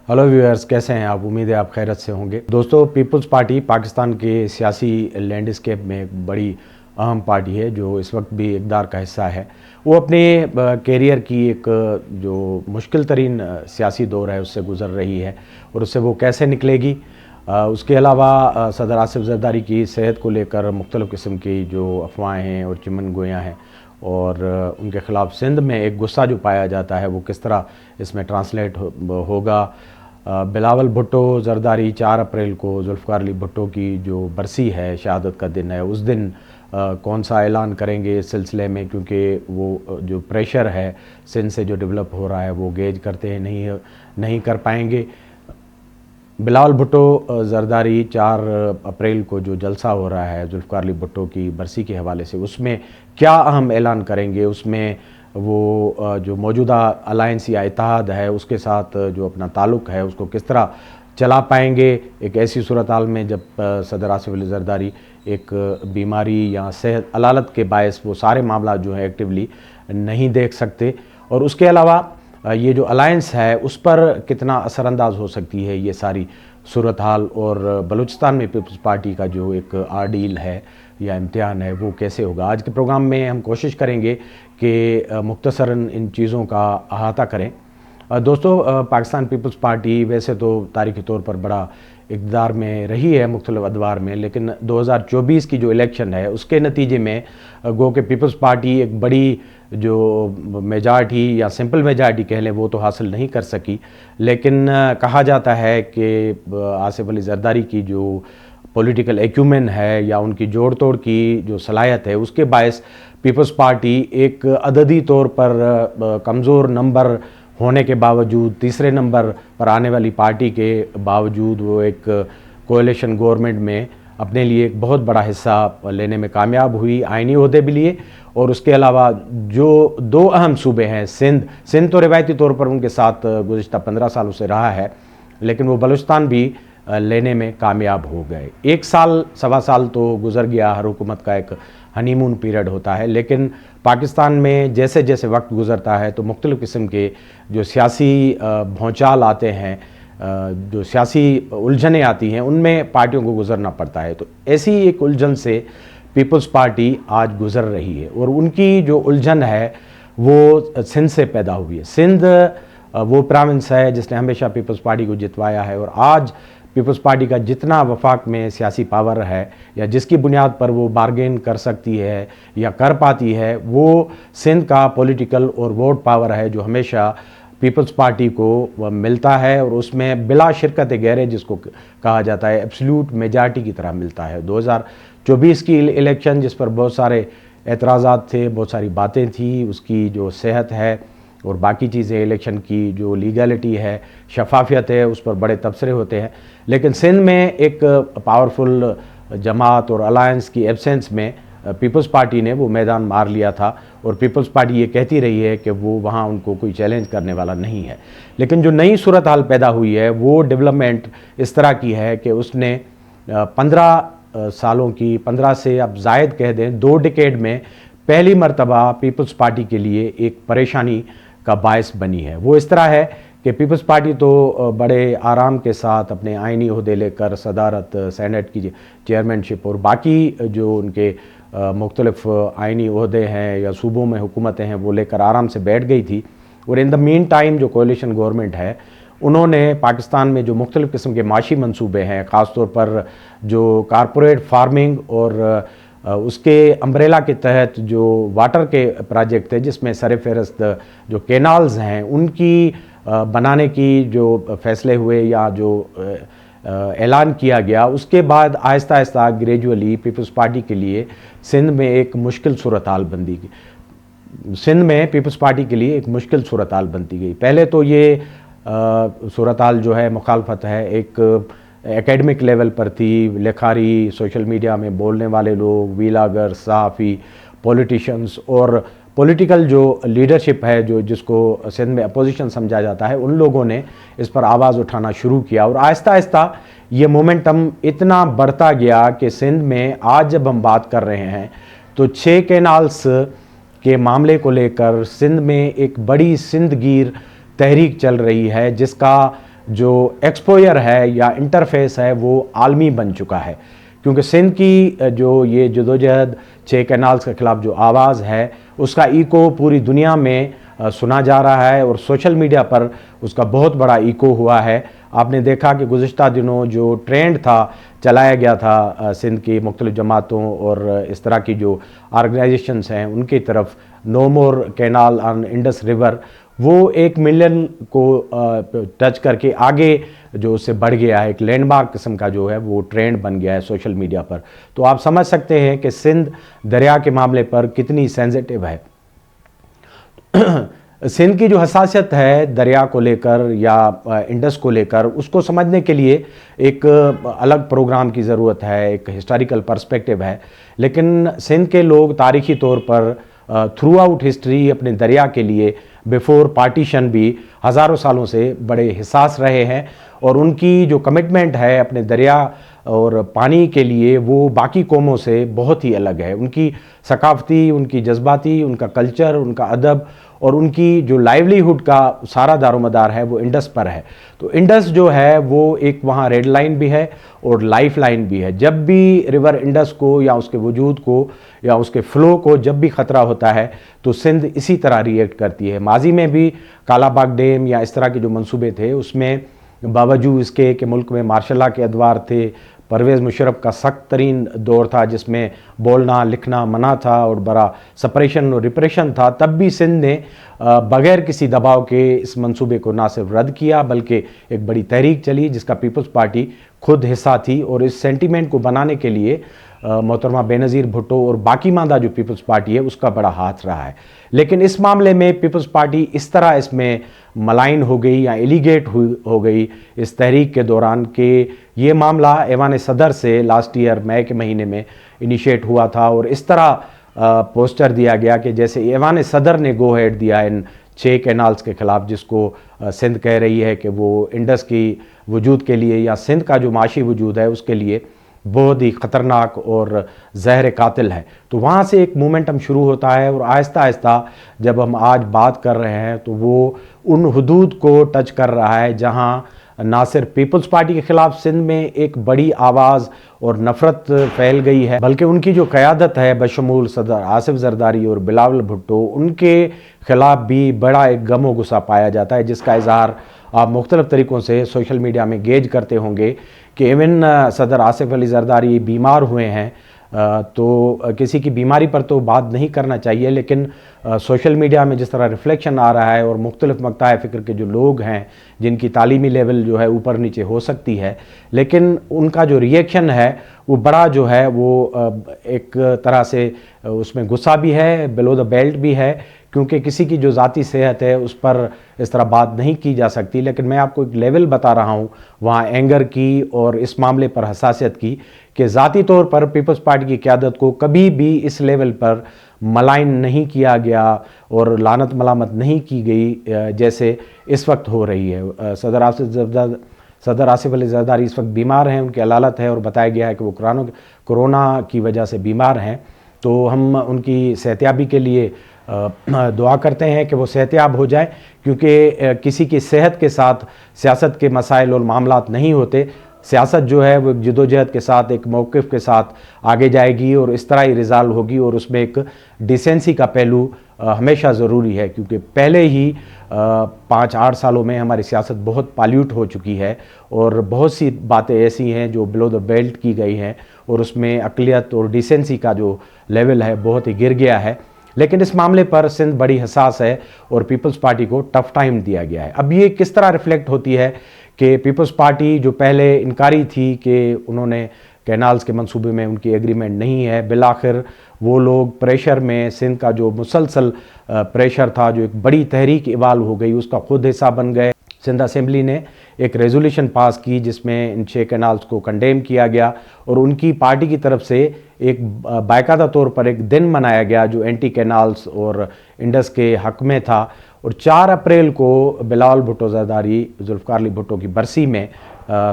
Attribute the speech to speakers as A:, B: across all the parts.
A: Hello viewers, कैसे हैं आप? उम्मीद है आप खैरियत से होंगे। दोस्तों, पीपल्स पार्टी पाकिस्तान के सियासी लैंडस्केप में एक बड़ी अहम पार्टी है जो इस वक्त भी इक़्तिदार का हिस्सा है। वो अपने कैरियर की एक जो मुश्किल तरीन सियासी दौर है उससे गुज़र रही है और उससे वो कैसे निकलेगी। उसके अलावा सदर आसिफ ज़रदारी की सेहत को लेकर मुख्तलिफ़ किस्म की जो अफवाहें हैं और चिमन गोयाँ हैं और उनके ख़िलाफ़ सिंध में एक गुस्सा जो पाया जाता है वो किस तरह इसमें ट्रांसलेट होगा। बिलावल भुट्टो ज़रदारी 4 अप्रैल को जुल्फ़िकार अली भुट्टो की जो बरसी है, शहादत का दिन है, उस दिन कौन सा ऐलान करेंगे इस सिलसिले में, क्योंकि वो जो प्रेशर है सिंध से जो डेवलप हो रहा है वो गेज करते हैं नहीं कर पाएंगे। बिलावल भुट्टो ज़रदारी 4 अप्रैल को जो जलसा हो रहा है जुल्फ़िकार अली भुट्टो की बरसी के हवाले से, उसमें क्या अहम ऐलान करेंगे, उसमें वो जो मौजूदा अलायंस या इत्तेहाद है उसके साथ जो अपना ताल्लुक़ है उसको किस तरह चला पाएंगे एक ऐसी सूरत हाल में जब सदर आसिफ अली ज़रदारी एक बीमारी या सेहत अलालत के बायस वो सारे मामला जो है एक्टिवली नहीं देख सकते। और उसके अलावा ये जो अलायंस है उस पर कितना असरअंदाज हो सकती है ये सारी सूरत हाल, और बलूचिस्तान में पीपल्स पार्टी का जो एक आर्डील है या इम्तिहान है वो कैसे होगा। आज के प्रोग्राम में हम कोशिश करेंगे कि मुख्तसरन इन चीज़ों का अहाता करें। दोस्तों, पाकिस्तान पीपल्स पार्टी वैसे तो तारीख़ी तौर पर बड़ा इक़्तिदार में रही है मुख्तलिफ़ अदवार में, लेकिन 2024 की जो इलेक्शन है उसके नतीजे में गो कि पीपल्स पार्टी एक बड़ी जो मेजॉरिटी या सिंपल मेजॉरिटी कह लें वो तो हासिल नहीं कर सकी। लेकिन कहा जाता है कि आसिफ अली ज़रदारी की जो पॉलिटिकल एक्यूमेन है या उनकी जोड़ तोड़ की जो सलाहियत है उसके बायस पीपल्स पार्टी एक अददी तौर पर कमज़ोर नंबर होने के बावजूद, तीसरे नंबर पर आने वाली पार्टी के बावजूद वो एक कोएलिशन गवर्नमेंट में अपने लिए एक बहुत बड़ा हिस्सा लेने में कामयाब हुई, आइनी ओहदे भी लिए। और उसके अलावा जो 2 अहम सूबे हैं, सिंध तो रिवायती तौर पर उनके साथ गुज़िश्ता 15 सालों से रहा है, लेकिन वो बलूचिस्तान भी लेने में कामयाब हो गए। 1 साल सवा साल तो गुज़र गया, हर हुकूमत का एक हनीमून पीरियड होता है, लेकिन पाकिस्तान में जैसे जैसे वक्त गुज़रता है तो मुख्तलिफ़ किस्म के जो सियासी भौचाल आते हैं, जो सियासी उलझनें आती हैं, उनमें पार्टियों को गुज़रना पड़ता है। तो ऐसी एक उलझन से पीपल्स पार्टी आज गुज़र रही है और उनकी जो उलझन है वो सिंध से पैदा हुई है। सिंध वो प्रोविंस है जिसने हमेशा पीपल्स पार्टी को जितवाया है, और आज पीपल्स पार्टी का जितना वफाक में सियासी पावर है या जिसकी बुनियाद पर वो बार्गेन कर सकती है या कर पाती है, वो सिंध का पॉलिटिकल और वोट पावर है जो हमेशा पीपल्स पार्टी को मिलता है, और उसमें बिला शिरकत गैरे जिसको कहा जाता है एब्सोल्यूट मेजॉरिटी की तरह मिलता है। 2024 की इलेक्शन जिस पर बहुत सारे एतराज़ात थे, बहुत सारी बातें थी, उसकी जो सेहत है और बाकी चीज़ें, इलेक्शन की जो लीगलिटी है, शफाफियत है, उस पर बड़े तबसरे होते हैं। लेकिन सिंध में एक पावरफुल जमात और अलायंस की एब्सेंस में पीपल्स पार्टी ने वो मैदान मार लिया था, और पीपल्स पार्टी ये कहती रही है कि वो वहाँ उनको कोई चैलेंज करने वाला नहीं है। लेकिन जो नई सूरत हाल पैदा हुई है वो डेवलपमेंट इस तरह की है कि उसने 15 सालों की, 15 से अब जायद कह दें 2 डिकेड में पहली मरतबा पीपल्स पार्टी के लिए एक परेशानी का बायस बनी है। वो इस तरह है कि पीपल्स पार्टी तो बड़े आराम के साथ अपने आइनी ओहदे लेकर सदारत, सेनेट की चेयरमैनशिप और बाकी जो उनके मुख्तलिफ आइनी ओहदे हैं या सूबों में हुकूमतें हैं वो लेकर आराम से बैठ गई थी। और इन द मीन टाइम जो कोएलिशन गवर्नमेंट है उन्होंने पाकिस्तान में जो मुख्तलिफ किस्म के माशी मंसूबे हैं, ख़ास तौर पर जो कारपोरेट फार्मिंग और उसके अम्ब्रेला के तहत जो वाटर के प्रोजेक्ट थे जिसमें सरफहरस्त जो कैनाल्स हैं उनकी बनाने की जो फ़ैसले हुए या जो ऐलान किया गया, उसके बाद Aahista Aahista gradually peoples party के लिए सिंध में एक मुश्किल सूरत हाल बनती गई। सिंध में पीपल्स पार्टी के लिए एक मुश्किल सूरत हाल बनती गई। पहले तो ये सूरत हाल जो है मुखालफत है एक एकेडमिक लेवल पर थी, लेखारी, सोशल मीडिया में बोलने वाले लोग, वीलागर, सहाफ़ी, पॉलिटिशियंस और पॉलिटिकल जो लीडरशिप है जो जिसको सिंध में अपोजिशन समझा जाता है, उन लोगों ने इस पर आवाज़ उठाना शुरू किया, और आहिस्ता आहिस्ता ये मोमेंटम इतना बढ़ता गया कि सिंध में आज जब हम बात कर रहे हैं तो 6 कैनाल्स के मामले को लेकर सिंध में एक बड़ी सिंध गिर तहरीक चल रही है, जिसका جو ایکسپوئر ہے یا انٹرفیس ہے وہ عالمی بن چکا ہے، کیونکہ سندھ کی جو یہ جدوجہد 6 کینالز کے خلاف جو آواز ہے اس کا ایکو پوری دنیا میں سنا جا رہا ہے، اور سوشل میڈیا پر اس کا بہت بڑا ایکو ہوا ہے۔ آپ نے دیکھا کہ گزشتہ دنوں جو ٹرینڈ تھا چلایا گیا تھا سندھ کی مختلف جماعتوں اور اس طرح کی جو آرگنائزیشنز ہیں ان کی طرف، نو مور کینال آن انڈس ریور، وہ 1 ملین کو ٹچ کر کے آگے جو اس سے بڑھ گیا ہے، ایک لینڈ مارک قسم کا جو ہے وہ ٹرینڈ بن گیا ہے سوشل میڈیا پر۔ تو آپ سمجھ سکتے ہیں کہ سندھ دریا کے معاملے پر کتنی سینسیٹیو ہے۔ سندھ کی جو حساسیت ہے دریا کو لے کر یا انڈس کو لے کر، اس کو سمجھنے کے لیے ایک الگ پروگرام کی ضرورت ہے، ایک ہسٹوریکل پرسپیکٹیو ہے، لیکن سندھ کے لوگ تاریخی طور پر تھرو آؤٹ ہسٹری اپنے دریا کے لیے بیفور پارٹیشن بھی ہزاروں سالوں سے بڑے حساس رہے ہیں، اور ان کی جو کمٹمنٹ ہے اپنے دریا اور پانی کے لیے وہ باقی قوموں سے بہت ہی الگ ہے۔ ان کی ثقافتی، ان کی جذباتی، ان کا کلچر، ان کا ادب اور ان کی جو لائیولی ہوڈ کا سارا دار و مدار ہے وہ انڈس پر ہے۔ تو انڈس جو ہے وہ ایک وہاں ریڈ لائن بھی ہے اور لائف لائن بھی ہے۔ جب بھی ریور انڈس کو یا اس کے وجود کو یا اس کے فلو کو جب بھی خطرہ ہوتا ہے تو سندھ اسی طرح ریئیکٹ کرتی ہے۔ ماضی میں بھی کالا باغ ڈیم یا اس طرح کے جو منصوبے تھے اس میں باوجود اس کے کہ ملک میں مارشل لا کے ادوار تھے، پرویز مشرف کا سخت ترین دور تھا جس میں بولنا لکھنا منع تھا اور بڑا سپریشن اور ریپریشن تھا، تب بھی سندھ نے بغیر کسی دباؤ کے اس منصوبے کو نہ صرف رد کیا بلکہ ایک بڑی تحریک چلی جس کا پیپلز پارٹی خود حصہ تھی، اور اس سینٹیمنٹ کو بنانے کے لیے محترمہ بے نظیر بھٹو اور باقی ماندہ جو پیپلز پارٹی ہے اس کا بڑا ہاتھ رہا ہے۔ لیکن اس معاملے میں پیپلز پارٹی اس طرح اس میں ملائن ہو گئی یا ایلیگیٹ ہو گئی اس تحریک کے دوران کہ یہ معاملہ ایوان صدر سے لاسٹ ایئر مئی کے مہینے میں انیشیٹ ہوا تھا، اور اس طرح پوسٹر دیا گیا کہ جیسے ایوان صدر نے گو ہیڈ دیا ان 6 کینالز کے خلاف، جس کو سندھ کہہ رہی ہے کہ وہ انڈس کی وجود کے لیے یا سندھ کا جو معاشی وجود ہے اس کے لیے بہت ہی خطرناک اور زہر قاتل ہے۔ تو وہاں سے ایک مومنٹم شروع ہوتا ہے، اور آہستہ آہستہ جب ہم آج بات کر رہے ہیں تو وہ ان حدود کو ٹچ کر رہا ہے جہاں نہ صرف پیپلز پارٹی کے خلاف سندھ میں ایک بڑی آواز اور نفرت پھیل گئی ہے، بلکہ ان کی جو قیادت ہے بشمول صدر آصف زرداری اور بلاول بھٹو، ان کے خلاف بھی بڑا ایک غم و غصہ پایا جاتا ہے، جس کا اظہار آپ مختلف طریقوں سے سوشل میڈیا میں گیج کرتے ہوں گے کہ ایون صدر آصف علی زرداری بیمار ہوئے ہیں، تو کسی کی بیماری پر تو بات نہیں کرنا چاہیے، لیکن سوشل میڈیا میں جس طرح ریفلیکشن آ رہا ہے اور مختلف مقطع فکر کے جو لوگ ہیں جن کی تعلیمی لیول جو ہے اوپر نیچے ہو سکتی ہے، لیکن ان کا جو ریئیکشن ہے وہ بڑا جو ہے وہ ایک طرح سے اس میں غصہ بھی ہے، بلو دا بیلٹ بھی ہے، کیونکہ کسی کی جو ذاتی صحت ہے اس پر اس طرح بات نہیں کی جا سکتی، لیکن میں آپ کو ایک لیول بتا رہا ہوں وہاں اینگر کی اور اس معاملے پر حساسیت کی، کہ ذاتی طور پر پیپلز پارٹی کی قیادت کو کبھی بھی اس لیول پر ملائن نہیں کیا گیا اور لعنت ملامت نہیں کی گئی جیسے اس وقت ہو رہی ہے۔ صدر آصف علی زرداری اس وقت بیمار ہیں، ان کی علالت ہے اور بتایا گیا ہے کہ وہ کورونا کی وجہ سے بیمار ہیں، تو ہم ان کی صحتیابی کے لیے دعا کرتے ہیں کہ وہ صحتیاب ہو جائیں، کیونکہ کسی کی صحت کے ساتھ سیاست کے مسائل اور معاملات نہیں ہوتے۔ سیاست جو ہے وہ ایک جدوجہد کے ساتھ ایک موقف کے ساتھ آگے جائے گی اور اس طرح ہی ریزالو ہوگی، اور اس میں ایک ڈیسنسی کا پہلو ہمیشہ ضروری ہے، کیونکہ پہلے ہی 5-8 سالوں میں ہماری سیاست بہت پالیوٹ ہو چکی ہے اور بہت سی باتیں ایسی ہیں جو بلو دا بیلٹ کی گئی ہیں، اور اس میں اقلیت اور ڈیسنسی کا جو لیول ہے بہت ہی گر گیا ہے۔ لیکن اس معاملے پر سندھ بڑی حساس ہے اور پیپلز پارٹی کو ٹف ٹائم دیا گیا ہے۔ اب یہ کس طرح ریفلیکٹ ہوتی ہے کہ پیپلز پارٹی جو پہلے انکاری تھی کہ انہوں نے کینالز کے منصوبے میں ان کی ایگریمنٹ نہیں ہے، بالآخر وہ لوگ پریشر میں سندھ کا جو مسلسل پریشر تھا، جو ایک بڑی تحریک ایوالو ہو گئی، اس کا خود حصہ بن گئے۔ سندھ اسمبلی نے ایک ریزولوشن پاس کی جس میں ان 6 کینالز کو کنڈیم کیا گیا، اور ان کی پارٹی کی طرف سے ایک باقاعدہ طور پر ایک دن منایا گیا جو اینٹی کینالز اور انڈس کے حق میں تھا، اور 4 اپریل کو بلاول بھٹو زرداری ذوالفقار علی بھٹو کی برسی میں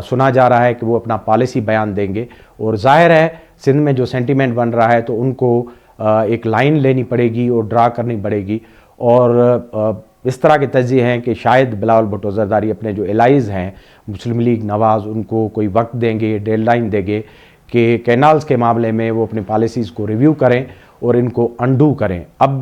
A: سنا جا رہا ہے کہ وہ اپنا پالیسی بیان دیں گے، اور ظاہر ہے سندھ میں جو سینٹیمنٹ بن رہا ہے تو ان کو ایک لائن لینی پڑے گی اور ڈرا کرنی پڑے گی، اور इस तरह के तज्ज़िये हैं कि शायद बिलावल भुट्टो ज़रदारी अपने जो एलाइज़ हैं मुस्लिम लीग नवाज़, उनको कोई वक्त देंगे, डेडलाइन देंगे कि कैनाल्स के मामले में वो अपनी पॉलिसीज़ को रिव्यू करें और इनको अंडू करें। अब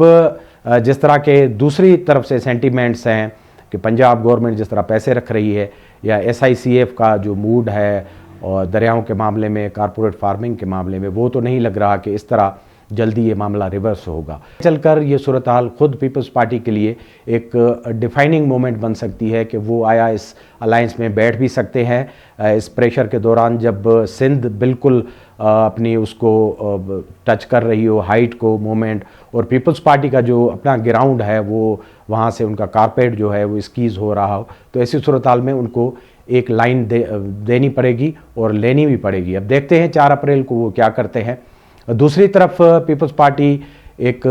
A: जिस तरह के दूसरी तरफ से सेंटीमेंट्स हैं कि पंजाब गवर्नमेंट जिस तरह पैसे रख रही है, या SICF का जो मूड है और दरियाओं के मामले में, कारपोरेट फार्मिंग के मामले में, वो तो नहीं लग रहा कि इस तरह जल्दी ये मामला रिवर्स होगा। चलकर ये सूरत हाल खुद पीपल्स पार्टी के लिए एक डिफाइनिंग मोमेंट बन सकती है कि वो आया इस अलायंस में बैठ भी सकते हैं इस प्रेशर के दौरान, जब सिंध बिल्कुल अपनी उसको टच कर रही हो, हाइट को, मोमेंट, और पीपल्स पार्टी का जो अपना ग्राउंड है वो वहाँ से उनका कारपेट जो है वो स्कीज़ हो रहा हो। तो ऐसी सूरत हाल में उनको एक लाइन देनी पड़ेगी और लेनी भी पड़ेगी। अब देखते हैं 4 अप्रैल को वो क्या करते हैं। दूसरी तरफ पीपल्स पार्टी एक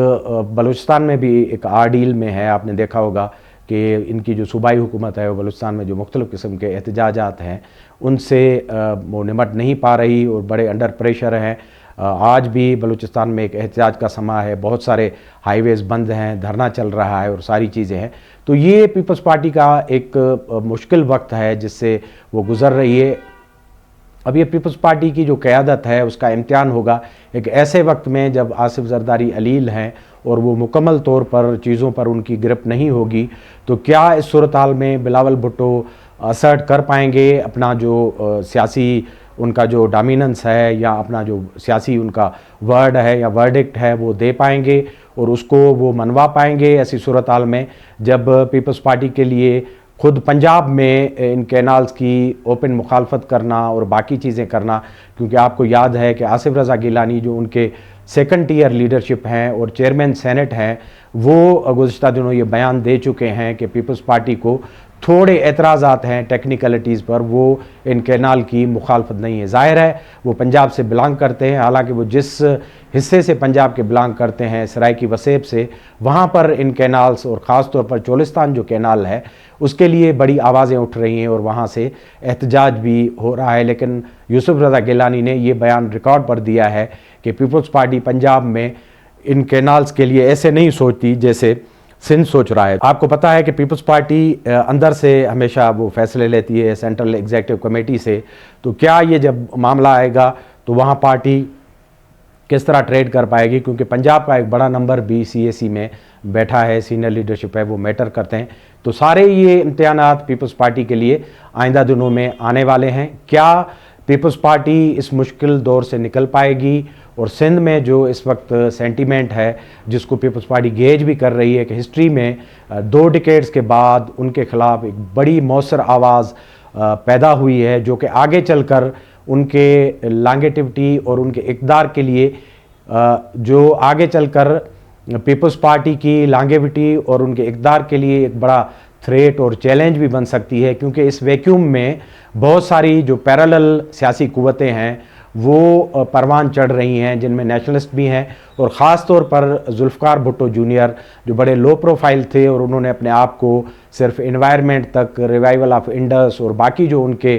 A: बलूचिस्तान में भी एक आर्डील में है। आपने देखा होगा कि इनकी जो सूबाई हुकूमत है वो बलूचिस्तान में जो मुख्तलिफ़ किस्म के एहतजाजात हैं उनसे वो निमट नहीं पा रही और बड़े अंडर प्रेशर हैं। आज भी बलूचिस्तान में एक एहतजाज का समा है, बहुत सारे हाईवेज़ बंद हैं, धरना चल रहा है और सारी चीज़ें हैं। तो ये पीपल्स पार्टी का एक मुश्किल वक्त है जिससे वो गुज़र रही है। अब ये पीपल्स पार्टी की जो क़यादत है उसका इम्तिहान होगा एक ऐसे वक्त में जब आसिफ ज़रदारी अलील हैं और वो मुकम्मल तौर पर चीज़ों पर उनकी गिरफ्त नहीं होगी। तो क्या इस सूरत हाल में बिलावल भुट्टो असर्ट कर पाएंगे अपना जो सियासी उनका जो डोमिनेंस है, या अपना जो सियासी उनका वर्ड है या वर्डिक्ट है वो दे पाएंगे और उसको वो मनवा पाएंगे ऐसी सूरत हाल में जब पीपल्स पार्टी के लिए खुद पंजाब में इन कैनाल्स की ओपन मुखालफत करना और बाकी चीज़ें करना, क्योंकि आपको याद है कि आसिफ रज़ा गिलानी जो उनके सेकंड टियर लीडरशिप हैं और चेयरमैन सेनेट हैं, वो गुज़िश्ता दिनों ये बयान दे चुके हैं कि पीपल्स पार्टी को थोड़े एतराज़ात हैं टेक्निकलिटीज़ पर, वो इन कैनाल की मुखालफत नहीं है। ज़ाहिर है वो पंजाब से बिलोंग करते हैं, हालांकि वो जिस हिस्से से पंजाब के बिलोंग करते हैं सराय की वसेब से, वहाँ पर इन कैनाल्स और ख़ास तौर पर चोलिस्तान जो कैनाल है उसके लिए बड़ी आवाज़ें उठ रही हैं और वहाँ से एहतजाज भी हो रहा है। लेकिन यूसुफ रज़ा गिलानी ने ये बयान रिकॉर्ड पर दिया है कि पीपल्स पार्टी पंजाब में इन कैनाल्स के लिए ऐसे नहीं सोचती जैसे सिंध सोच रहा है। आपको पता है कि पीपल्स पार्टी अंदर से हमेशा वो फैसले लेती है सेंट्रल एग्जीक्यूटिव कमेटी से, तो क्या ये जब मामला आएगा तो वहाँ पार्टी किस तरह ट्रेड कर पाएगी, क्योंकि पंजाब का एक बड़ा नंबर भी CAC में बैठा है, सीनियर लीडरशिप है, वो मैटर करते हैं। तो सारे ये इम्तिहानात पीपल्स पार्टी के लिए आइंदा दिनों में आने वाले हैं। क्या पीपल्स पार्टी इस मुश्किल दौर से निकल पाएगी, और सिंध में जो इस वक्त सेंटीमेंट है जिसको पीपल्स पार्टी गेज भी कर रही है कि हिस्ट्री में 2 डिकेड्स के बाद उनके ख़िलाफ़ एक बड़ी मौसर आवाज़ पैदा हुई है जो कि आगे चलकर उनके लॉन्गेटिविटी और उनके इक़्तिदार के लिए जो आगे चलकर पीपल्स पार्टी की लॉन्गेविटी और उनके इक़्तिदार के लिए एक बड़ा थ्रेट और चैलेंज भी बन सकती है, क्योंकि इस वैक्यूम में बहुत सारी जो पैरेलल सियासी कुव्वतें हैं वो परवान चढ़ रही हैं, जिनमें नेशनलिस्ट भी हैं और ख़ास तौर पर जुल्फ़िकार भुट्टो जूनियर जो बड़े लो प्रोफाइल थे और उन्होंने अपने आप को सिर्फ एनवायरनमेंट तक, रिवाइवल ऑफ इंडस और बाकी जो उनके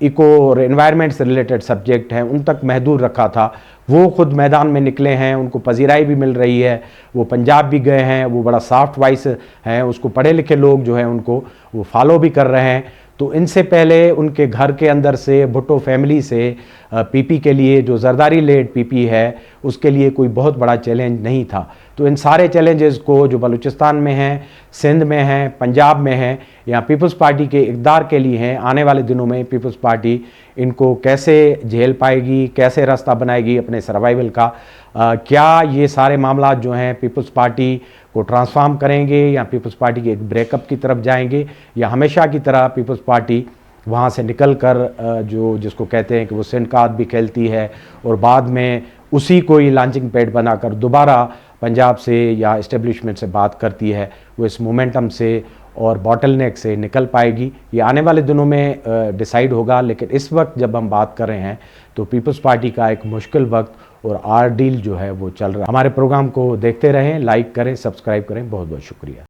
A: इको और एनवायरनमेंट से रिलेटेड सब्जेक्ट हैं उन तक महदूद रखा था, वो खुद मैदान में निकले हैं, उनको पजीराई भी मिल रही है, वो पंजाब भी गए हैं, वो बड़ा सॉफ्ट वॉइस हैं, उसको पढ़े लिखे लोग जो हैं उनको वो फॉलो भी कर रहे हैं। तो इनसे पहले उनके घर के अंदर से भुट्टो फैमिली से PP के लिए जो जरदारी लेड PP है उसके लिए कोई बहुत बड़ा चैलेंज नहीं था। तो इन सारे चैलेंजेस को जो बलूचिस्तान में हैं, सिंध में हैं, पंजाब में हैं या पीपल्स पार्टी के इक़्तिदार के लिए हैं, आने वाले दिनों में पीपल्स पार्टी इनको कैसे झेल पाएगी, कैसे रास्ता बनाएगी अपने सर्वाइवल का। क्या ये सारे मामला जो हैं पीपल्स पार्टी को ट्रांसफॉर्म करेंगे या पीपल्स पार्टी के एक ब्रेकअप की तरफ जाएंगे, या हमेशा की तरह पीपल्स पार्टी वहाँ से निकल कर जो जिसको कहते हैं कि वो सिंडकात भी खेलती है और बाद में उसी को ही लॉन्चिंग पैड बनाकर दोबारा पंजाब से या इस्टेब्लिशमेंट से बात करती है, वो इस मोमेंटम से और बॉटलनेक से निकल पाएगी। ये आने वाले दिनों में डिसाइड होगा। लेकिन इस वक्त जब हम बात कर रहे हैं तो पीपल्स पार्टी का एक मुश्किल वक्त और आर्डील जो है वो चल रहा है। हमारे प्रोग्राम को देखते रहें, लाइक करें, सब्सक्राइब करें। बहुत बहुत शुक्रिया।